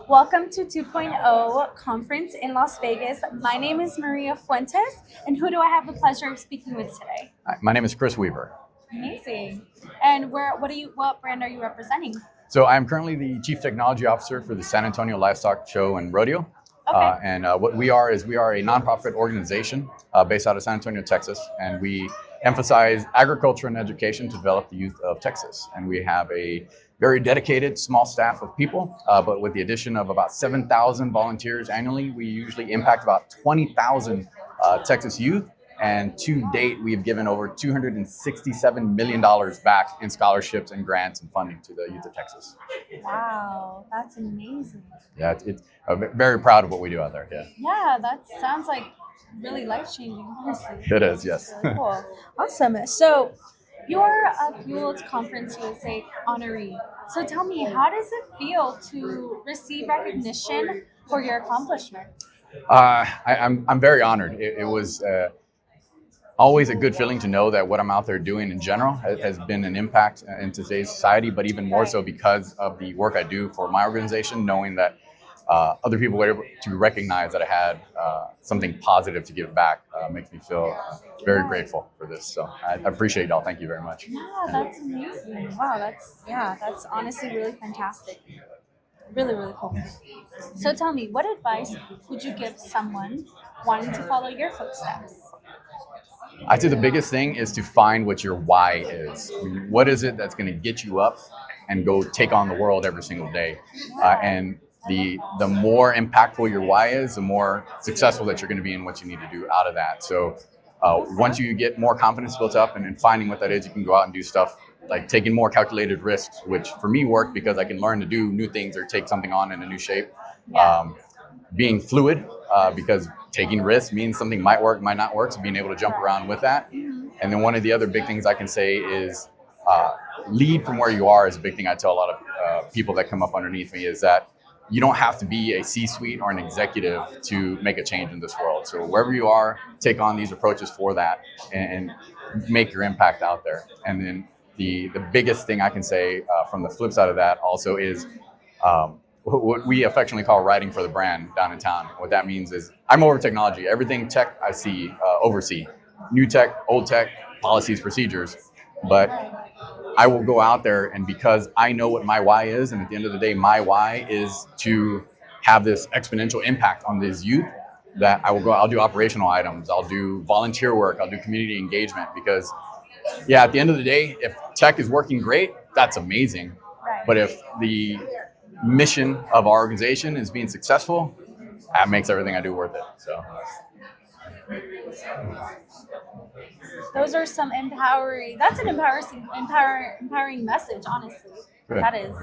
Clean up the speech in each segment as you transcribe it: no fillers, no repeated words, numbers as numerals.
Welcome to 2.0 conference in Las Vegas. My name is Maria Fuentes, and who do I have the pleasure of speaking with today? Hi, my name is Chris Weaver. Amazing. And what brand are you representing? So I'm currently the Chief Technology Officer for the San Antonio Livestock Show and Rodeo. Okay. What we are is we are a nonprofit organization based out of San Antonio, Texas, and we emphasize agriculture and education to develop the youth of Texas. And we have a very dedicated small staff of people, but with the addition of about 7,000 volunteers annually, we usually impact about 20,000 Texas youth. And to date, we've given over $267 million back in scholarships and grants and funding to the youth of Texas. Wow, that's amazing. Yeah, very proud of what we do out there. Yeah, Yeah, that sounds like really life-changing, honestly. it is. Yes. Really cool. Awesome. So you're a Fueled Conference USA honoree. So tell me, how does it feel to receive recognition for your accomplishments? I'm very honored. It was always a good feeling to know that what I'm out there doing in general has been an impact in today's society, but even more so because of the work I do for my organization, knowing that other people were able to recognize that I had something positive to give back makes me feel very grateful for this. So I appreciate y'all. Thank you very much. Yeah, that's amazing. Wow, that's honestly really fantastic. Really, really cool. So tell me, what advice would you give someone wanting to follow your footsteps? I'd say the biggest thing is to find what your why is. I mean, what is it that's going to get you up and go take on the world every single day? And the more impactful your why is, the more successful that you're going to be in what you need to do out of that. So once you get more confidence built up and finding what that is, you can go out and do stuff like taking more calculated risks, which for me worked because I can learn to do new things or take something on in a new shape. Yeah. Being fluid, because taking risks means something might work, might not work, so being able to jump around with that. And then one of the other big things I can say is lead from where you are is a big thing I tell a lot of people that come up underneath me is that you don't have to be a C-suite or an executive to make a change in this world. So wherever you are, take on these approaches for that and make your impact out there. And then the biggest thing I can say from the flip side of that also is what we affectionately call writing for the brand down in town. What that means is I'm over technology. Everything tech I see, oversee. New tech, old tech, policies, procedures. But I will go out there and because I know what my why is, and at the end of the day, my why is to have this exponential impact on this youth, that I'll do operational items, I'll do volunteer work, I'll do community engagement because yeah, at the end of the day, if tech is working great, that's amazing. But if the mission of our organization is being successful, that makes everything I do worth it. So Those are some empowering. That's an empowering message. Honestly, good. that is.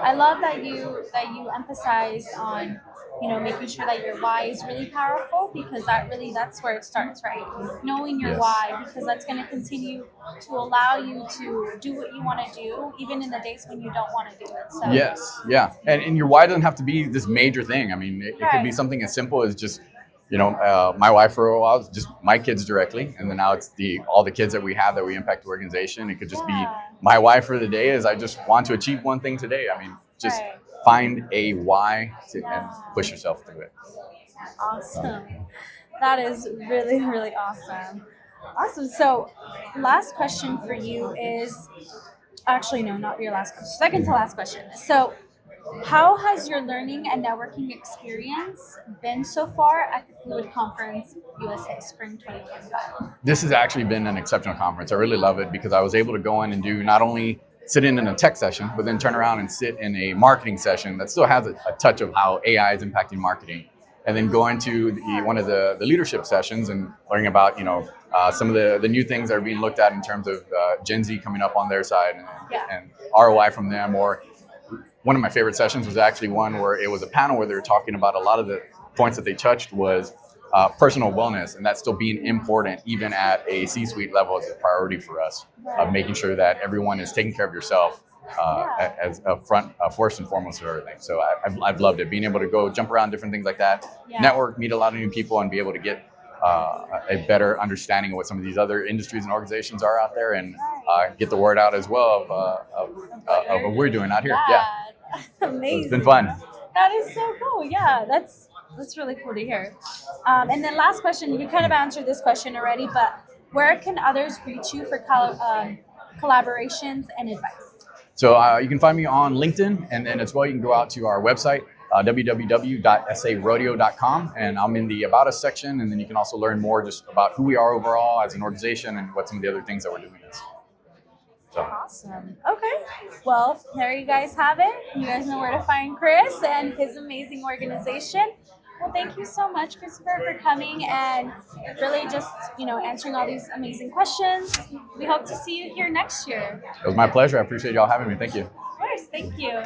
I love that you emphasize on making sure that your why is really powerful because that's where it starts, right? Knowing your Yes. why because that's going to continue to allow you to do what you want to do even in the days when you don't want to do it. So Yes, yeah, and your why doesn't have to be this major thing. I mean, it could be Right. something as simple as just, my wife for a while was just my kids directly, and then now it's all the kids that we have that we impact the organization. It could just be Yeah. my why for the day is I just want to achieve one thing today. I mean, just Right. find a why and push yourself through it. Awesome. That is really, really awesome. Awesome. So, last question for you is actually, no, not your last question. Second to last question. So, how has your learning and networking experience been so far at the Fluid Conference USA Spring 2025? This has actually been an exceptional conference. I really love it because I was able to go in and do not only sit in a tech session, but then turn around and sit in a marketing session that still has a touch of how AI is impacting marketing. And then go into one of the leadership sessions and learning about, some of the new things that are being looked at in terms of Gen Z coming up on their side and ROI from them. Or one of my favorite sessions was actually one where it was a panel where they were talking about a lot of the points that they touched was personal wellness, and that's still being important even at a C-suite level as a priority for us, of making sure that everyone is taking care of yourself as first and foremost of everything. So I've loved it, being able to go jump around different things like that, network, meet a lot of new people, and be able to get a better understanding of what some of these other industries and organizations are out there, and get the word out as well of what we're doing out here. Yeah. Amazing. It's been fun. That is so cool. Yeah, that's really cool to hear. And then last question, you kind of answered this question already, but where can others reach you for collaborations and advice? So you can find me on LinkedIn, and then as well you can go out to our website, www.sarodeo.com, and I'm in the About Us section, and then you can also learn more just about who we are overall as an organization and what some of the other things that we're doing is. So. Awesome. Okay. Well, there you guys have it. You guys know where to find Chris and his amazing organization. Well, thank you so much, Christopher, for coming and really just, answering all these amazing questions. We hope to see you here next year. It was my pleasure. I appreciate y'all having me. Thank you. Of course. Thank you.